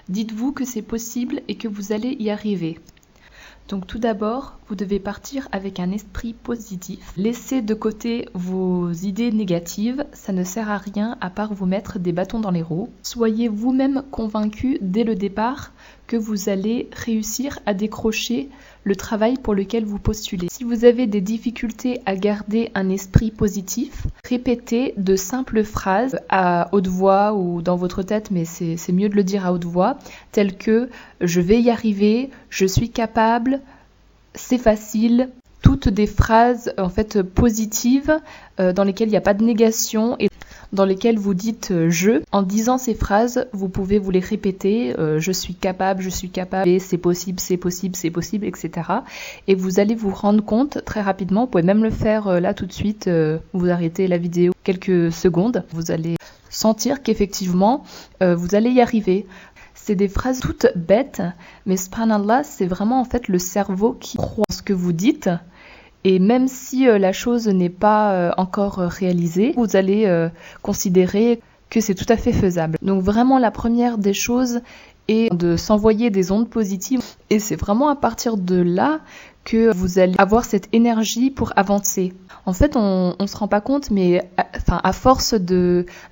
Dites-vous que c'est possible et que vous allez y arriver. Donc tout d'abord, vous devez partir avec un esprit positif. Laissez de côté vos idées négatives, ça ne sert à rien à part vous mettre des bâtons dans les roues. Soyez vous-même convaincu dès le départ que vous allez réussir à décrocher le travail pour lequel vous postulez. Si vous avez des difficultés à garder un esprit positif, répétez de simples phrases à haute voix ou dans votre tête, mais c'est mieux de le dire à haute voix, telles que « je vais y arriver »,« je suis capable »,« c'est facile ». Toutes des phrases en fait positives dans lesquelles il n'y a pas de négation et dans lesquelles vous dites « je ». En disant ces phrases, vous pouvez vous les répéter « je suis capable »,« c'est possible »,« c'est possible »,« c'est possible », etc. Et vous allez vous rendre compte très rapidement, vous pouvez même le faire là tout de suite, vous arrêtez la vidéo quelques secondes, vous allez sentir qu'effectivement vous allez y arriver. C'est des phrases toutes bêtes, mais subhanallah, c'est vraiment en fait le cerveau qui croit en ce que vous dites. Et même si la chose n'est pas encore réalisée, vous allez considérer que c'est tout à fait faisable. Donc vraiment la première des choses est de s'envoyer des ondes positives. Et c'est vraiment à partir de là que vous allez avoir cette énergie pour avancer. En fait, on ne se rend pas compte, mais à force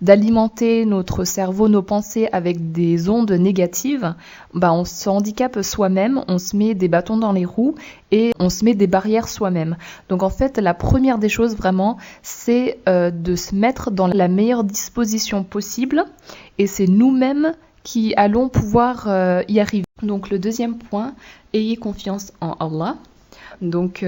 d'alimenter notre cerveau, nos pensées avec des ondes négatives, on se handicape soi-même, on se met des bâtons dans les roues et on se met des barrières soi-même. Donc en fait, la première des choses vraiment, c'est de se mettre dans la meilleure disposition possible et c'est nous-mêmes qui allons pouvoir y arriver. Donc le deuxième point, ayez confiance en Allah. Donc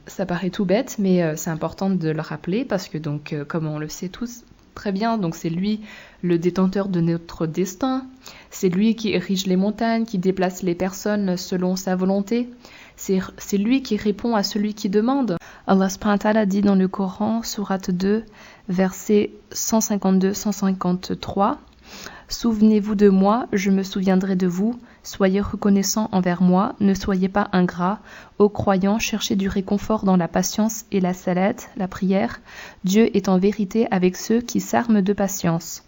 ça paraît tout bête, mais c'est important de le rappeler parce que comme on le sait tous très bien, donc c'est lui le détenteur de notre destin, c'est lui qui érige les montagnes, qui déplace les personnes selon sa volonté, c'est lui qui répond à celui qui demande. Allah subhanahu wa ta'ala dit dans le Coran, sourate 2, versets 152-153, « Souvenez-vous de moi, je me souviendrai de vous. Soyez reconnaissants envers moi, ne soyez pas ingrats. Ô croyants, cherchez du réconfort dans la patience et la salat, la prière. Dieu est en vérité avec ceux qui s'arment de patience. »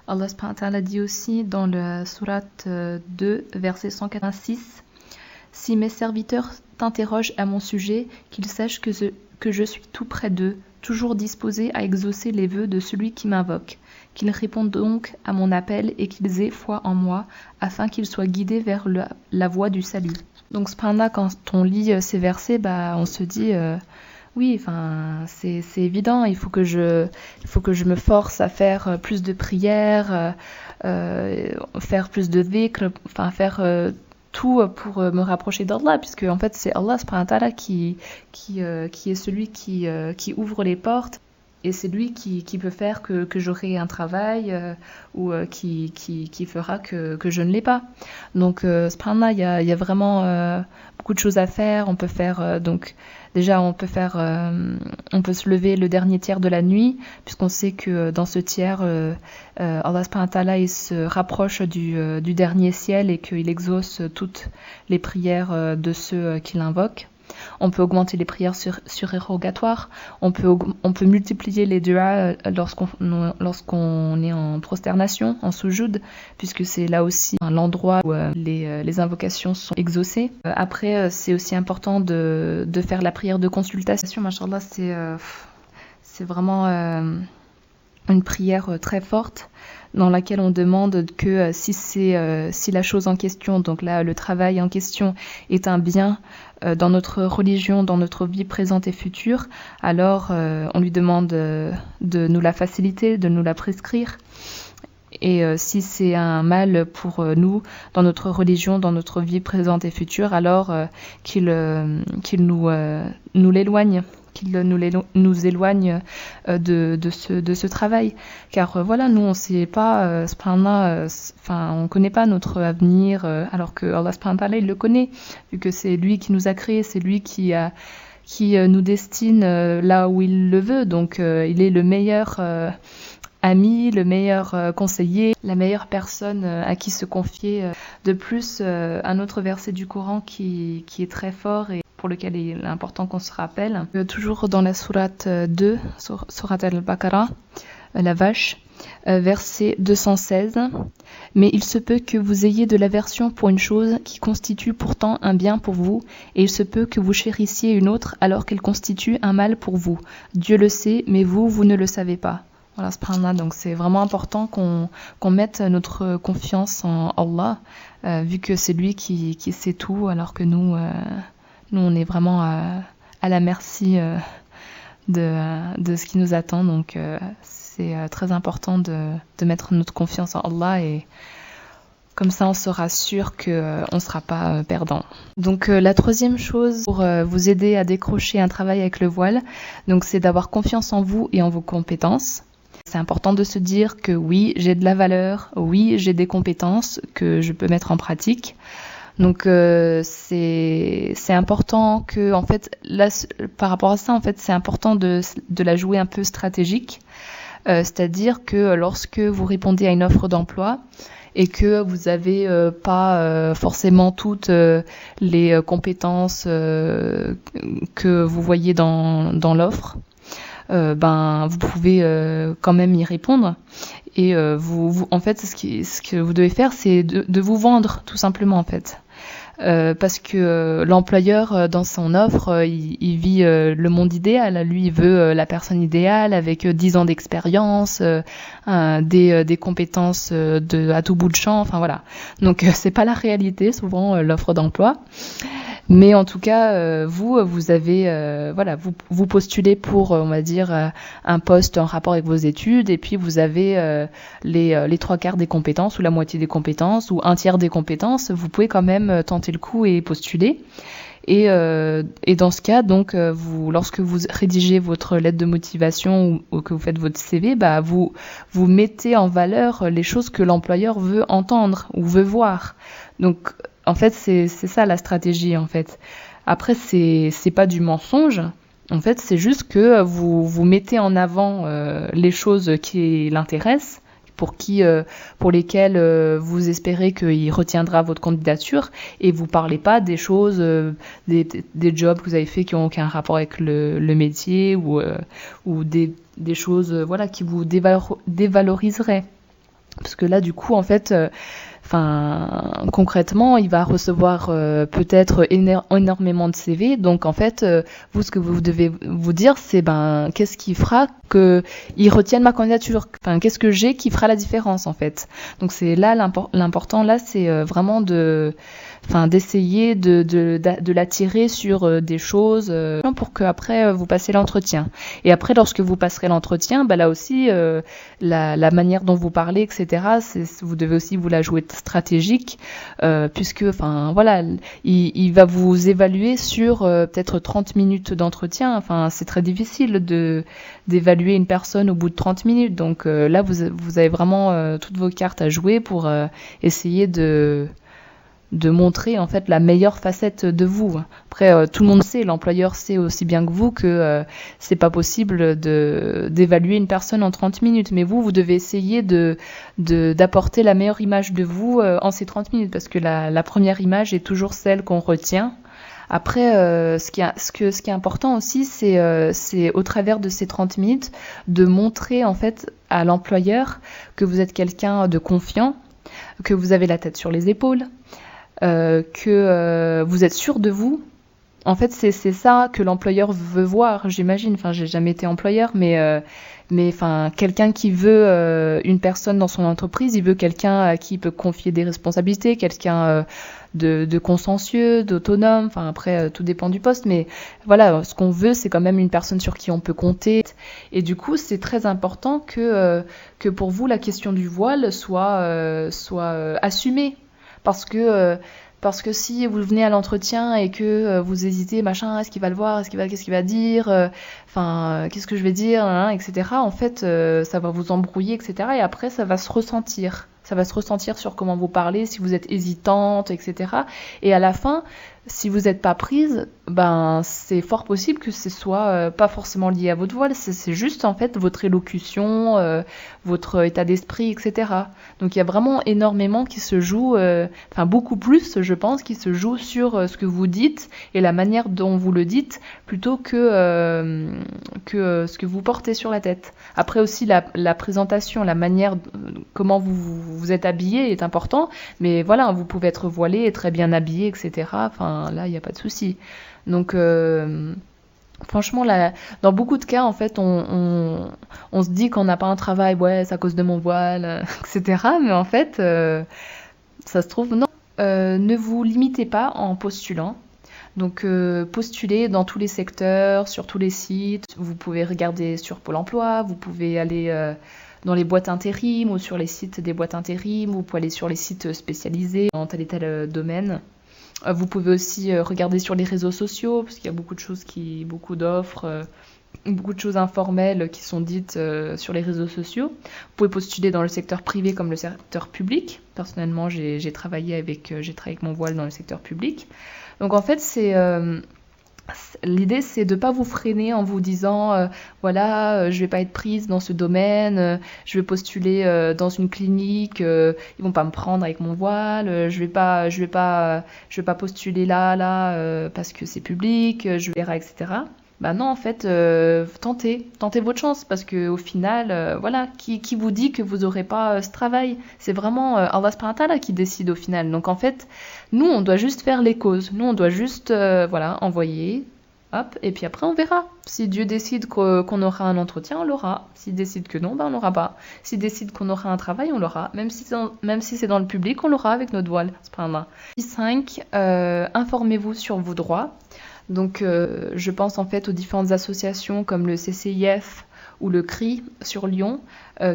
Allah subhanahu wa ta'ala dit aussi dans la sourate 2, verset 186, « Si mes serviteurs t'interrogent à mon sujet, qu'ils sachent que je suis tout près d'eux, toujours disposé à exaucer les vœux de celui qui m'invoque. Qu'ils répondent donc à mon appel et qu'ils aient foi en moi, afin qu'ils soient guidés vers la voie du salut. » Donc cependant, quand on lit ces versets, on se dit oui, c'est évident, il faut que je me force à faire plus de prières, faire plus de dhikr, faire tout pour me rapprocher d'Allah, puisque en fait c'est Allah subhanahu wa ta'ala qui est celui qui ouvre les portes. Et c'est lui qui peut faire que j'aurai un travail ou qui fera que je ne l'ai pas. Donc, subhanallah, il y a vraiment beaucoup de choses à faire. On peut faire, déjà, on peut se lever le dernier tiers de la nuit, puisqu'on sait que dans ce tiers, Allah subhanahu wa ta'ala, il se rapproche du dernier ciel et qu'il exauce toutes les prières de ceux qui l'invoquent. On peut augmenter les prières surérogatoires, on peut multiplier les du'a lorsqu'on est en prosternation, en sujoud, puisque c'est là aussi l'endroit où les invocations sont exaucées. Après, c'est aussi important de faire la prière de consultation. Machallah, c'est vraiment une prière très forte dans laquelle on demande que si la chose en question, donc là le travail en question, est un bien dans notre religion, dans notre vie présente et future, alors on lui demande de nous la faciliter, de nous la prescrire. Et si c'est un mal pour nous, dans notre religion, dans notre vie présente et future, alors qu'il nous l'éloigne, qu'il nous éloigne de ce travail. Car voilà, nous on sait pas, on connaît pas notre avenir, alors que Allah subhanahu wa ta'ala, il le connaît, vu que c'est lui qui nous a créés, c'est lui qui nous destine là où il le veut. Donc il est le meilleur ami, le meilleur conseiller, la meilleure personne à qui se confier. De plus, un autre verset du Coran qui est très fort et pour lequel il est important qu'on se rappelle, toujours dans la sourate 2, sourate al-Baqarah, la vache, verset 216. Mais il se peut que vous ayez de l'aversion pour une chose qui constitue pourtant un bien pour vous, et il se peut que vous chérissiez une autre alors qu'elle constitue un mal pour vous. Dieu le sait, mais vous ne le savez pas. Voilà, subhanallah. Donc c'est vraiment important qu'on mette notre confiance en Allah, vu que c'est lui qui sait tout, alors que nous on est vraiment à la merci de ce qui nous attend. Donc c'est très important de mettre notre confiance en Allah, et comme ça on sera sûr qu'on ne sera pas perdant. Donc la troisième chose pour vous aider à décrocher un travail avec le voile, donc c'est d'avoir confiance en vous et en vos compétences. C'est important de se dire que oui, j'ai de la valeur, oui, j'ai des compétences que je peux mettre en pratique. Donc c'est important que, en fait, là, par rapport à ça, en fait, c'est important de la jouer un peu stratégique. C'est-à-dire que lorsque vous répondez à une offre d'emploi et que vous n'avez pas forcément toutes les compétences que vous voyez dans l'offre, vous pouvez quand même y répondre, et en fait ce que vous devez faire, c'est de vous vendre, tout simplement, en fait. Parce que l'employeur, dans son offre, il vit le monde idéal. Lui, il veut la personne idéale avec 10 ans d'expérience, des compétences à tout bout de champ, enfin voilà. Donc c'est pas la réalité, souvent, l'offre d'emploi. Mais en tout cas, vous avez, vous postulez pour, on va dire, un poste en rapport avec vos études, et puis vous avez les 3/4 des compétences, ou la moitié des compétences, ou un tiers des compétences. Vous pouvez quand même tenter le coup et postuler. Et dans ce cas, donc, lorsque vous rédigez votre lettre de motivation ou que vous faites votre CV, vous mettez en valeur les choses que l'employeur veut entendre ou veut voir. Donc, en fait, c'est ça la stratégie, en fait. Après, c'est pas du mensonge. En fait, c'est juste que vous mettez en avant les choses qui l'intéressent, pour lesquelles vous espérez qu'il retiendra votre candidature, et vous parlez pas des choses, des jobs que vous avez fait qui ont aucun rapport avec le métier, ou des choses qui vous dévaloriseraient. Parce que là, du coup, en fait, concrètement, il va recevoir peut-être énormément de CV. Donc, en fait, vous, ce que vous devez vous dire, c'est qu'est-ce qui fera qu'il retienne ma candidature ? Qu'est-ce que j'ai qui fera la différence, en fait ? Donc, c'est là l'important. Là, c'est vraiment d'essayer de l'attirer sur des choses pour qu'après vous passez l'entretien. Et après, lorsque vous passerez l'entretien, là aussi, la manière dont vous parlez, etc., vous devez aussi vous la jouer stratégique, puisque il va vous évaluer sur peut-être 30 minutes d'entretien. C'est très difficile d'évaluer une personne au bout de 30 minutes. Donc là, vous avez vraiment toutes vos cartes à jouer pour essayer de montrer, en fait, la meilleure facette de vous. Après, tout le monde sait, l'employeur sait aussi bien que vous que c'est pas possible d'évaluer une personne en 30 minutes. Mais vous devez essayer d'apporter la meilleure image de vous en ces 30 minutes, parce que la première image est toujours celle qu'on retient. Après, ce qui est important aussi, c'est au travers de ces 30 minutes, de montrer, en fait, à l'employeur que vous êtes quelqu'un de confiant, que vous avez la tête sur les épaules, que vous êtes sûr de vous. En fait, c'est ça que l'employeur veut voir, j'imagine. J'ai jamais été employeur, mais quelqu'un qui veut une personne dans son entreprise, il veut quelqu'un à qui il peut confier des responsabilités, quelqu'un de consciencieux, d'autonome. Après, tout dépend du poste, mais voilà, ce qu'on veut, c'est quand même une personne sur qui on peut compter. Et du coup, c'est très important que pour vous, la question du voile soit assumée. Parce que si vous venez à l'entretien et que vous hésitez, est-ce qu'il va le voir, qu'est-ce qu'il va dire, qu'est-ce que je vais dire, etc. En fait, ça va vous embrouiller, etc. Et après, ça va se ressentir. Ça va se ressentir sur comment vous parlez, si vous êtes hésitante, etc. Et à la fin, Si vous n'êtes pas prise, ben c'est fort possible que ce soit pas forcément lié à votre voile, c'est juste en fait votre élocution, votre état d'esprit, etc. Donc il y a vraiment énormément qui se joue, enfin beaucoup plus je pense, qui se joue sur ce que vous dites et la manière dont vous le dites, plutôt que ce que vous portez sur la tête. Après aussi la présentation, la manière, comment vous êtes habillé est important, mais voilà, vous pouvez être voilé et très bien habillé, etc. Enfin, là, il n'y a pas de souci. Donc, franchement, là, dans beaucoup de cas, en fait, on se dit qu'on n'a pas un travail, ouais, c'est à cause de mon voile, etc. Mais en fait, ça se trouve, non. Ne vous limitez pas en postulant. Donc, postulez dans tous les secteurs, sur tous les sites. Vous pouvez regarder sur Pôle emploi, vous pouvez aller dans les boîtes intérim ou sur les sites des boîtes intérim, vous pouvez aller sur les sites spécialisés dans tel et tel domaine. Vous pouvez aussi regarder sur les réseaux sociaux, parce qu'il y a beaucoup d'offres, beaucoup de choses informelles qui sont dites sur les réseaux sociaux. Vous pouvez postuler dans le secteur privé comme le secteur public. Personnellement, j'ai travaillé avec mon voile dans le secteur public. Donc en fait, l'idée, c'est de ne pas vous freiner en vous disant voilà, je vais pas être prise dans ce domaine, je vais postuler dans une clinique, ils vont pas me prendre avec mon voile, je vais pas postuler là parce que c'est public, je verrai, etc. Bah non, en fait, tentez votre chance parce que au final, voilà, qui vous dit que vous aurez pas ce travail? C'est vraiment Allah subhanahu wa ta'ala qui décide au final. Donc en fait, nous, on doit juste faire les causes. Nous, on doit juste, voilà, envoyer, hop, et puis après, on verra. Si Dieu décide qu'on aura un entretien, on l'aura. S'il décide que non, ben on l'aura pas. S'il décide qu'on aura un travail, on l'aura. Même si c'est dans le public, on l'aura avec notre voile. Subhanallah. 5. Informez-vous sur vos droits. Donc, je pense en fait aux différentes associations comme le CCIF ou le CRI sur Lyon,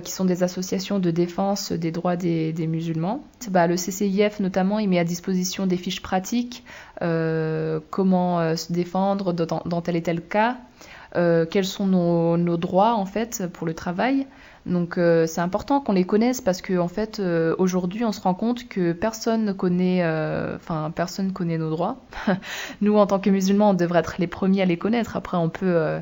qui sont des associations de défense des droits des musulmans. Le CCIF notamment, il met à disposition des fiches pratiques, comment se défendre dans tel et tel cas, quels sont nos droits en fait pour le travail. Donc c'est important qu'on les connaisse parce que en fait aujourd'hui on se rend compte que personne connaît nos droits. Nous en tant que musulmans on devrait être les premiers à les connaître. Après on peut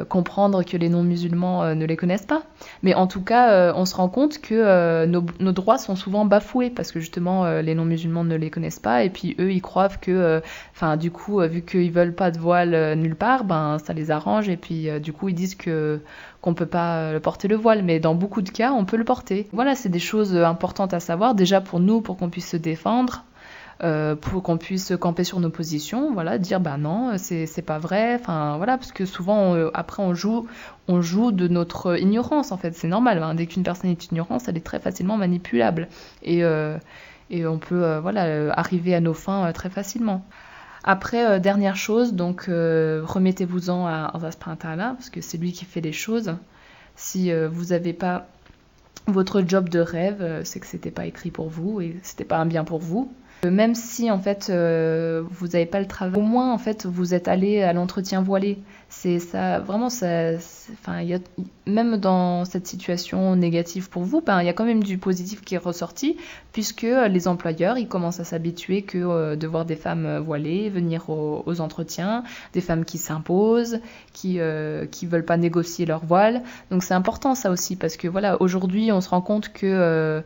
comprendre que les non-musulmans ne les connaissent pas. Mais en tout cas, on se rend compte que nos droits sont souvent bafoués parce que justement, les non-musulmans ne les connaissent pas et puis eux, ils croient que, du coup, vu qu'ils veulent pas de voile nulle part, ben ça les arrange et puis du coup, ils disent qu'on peut pas porter le voile. Mais dans beaucoup de cas, on peut le porter. Voilà, c'est des choses importantes à savoir déjà pour nous, pour qu'on puisse se défendre. Pour qu'on puisse camper sur nos positions, voilà, dire bah non, c'est pas vrai, enfin voilà, parce que souvent après on joue de notre ignorance en fait, c'est normal, hein, dès qu'une personne est ignorante, elle est très facilement manipulable et on peut arriver à nos fins très facilement. Après, dernière chose, donc remettez-vous-en à Allah subhanahu wa ta'ala, parce que c'est lui qui fait les choses. Si vous n'avez pas votre job de rêve, c'est que c'était pas écrit pour vous et c'était pas un bien pour vous. Même si en fait vous n'avez pas le travail, au moins en fait vous êtes allé à l'entretien voilé. C'est ça, vraiment ça. Même dans cette situation négative pour vous, il y a quand même du positif qui est ressorti puisque les employeurs ils commencent à s'habituer que de voir des femmes voilées venir aux entretiens, des femmes qui s'imposent, qui veulent pas négocier leur voile. Donc c'est important ça aussi parce que voilà aujourd'hui on se rend compte que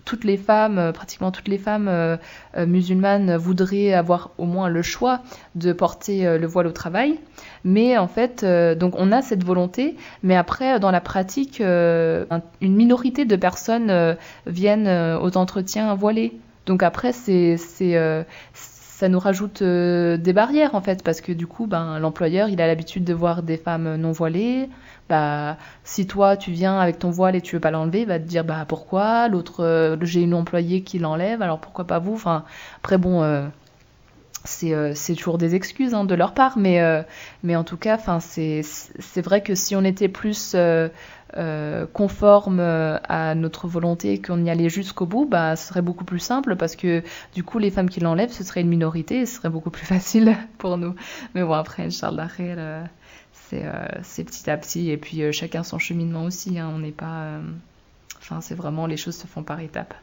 toutes les femmes, pratiquement toutes les femmes musulmanes voudraient avoir au moins le choix de porter le voile au travail. Mais en fait, donc on a cette volonté, mais après, dans la pratique, une minorité de personnes viennent aux entretiens voilées. Donc après, ça nous rajoute des barrières en fait, parce que du coup, l'employeur, il a l'habitude de voir des femmes non voilées. Si toi tu viens avec ton voile et tu veux pas l'enlever, il va te dire pourquoi, l'autre j'ai une employée qui l'enlève, alors pourquoi pas vous. Après bon, c'est toujours des excuses de leur part, mais en tout cas c'est vrai que si on était plus conforme à notre volonté, qu'on y allait jusqu'au bout, ce serait beaucoup plus simple parce que du coup les femmes qui l'enlèvent ce serait une minorité et ce serait beaucoup plus facile pour nous. Mais bon après Inch'Allah c'est petit à petit et puis chacun son cheminement aussi, on n'est pas c'est vraiment les choses se font par étapes.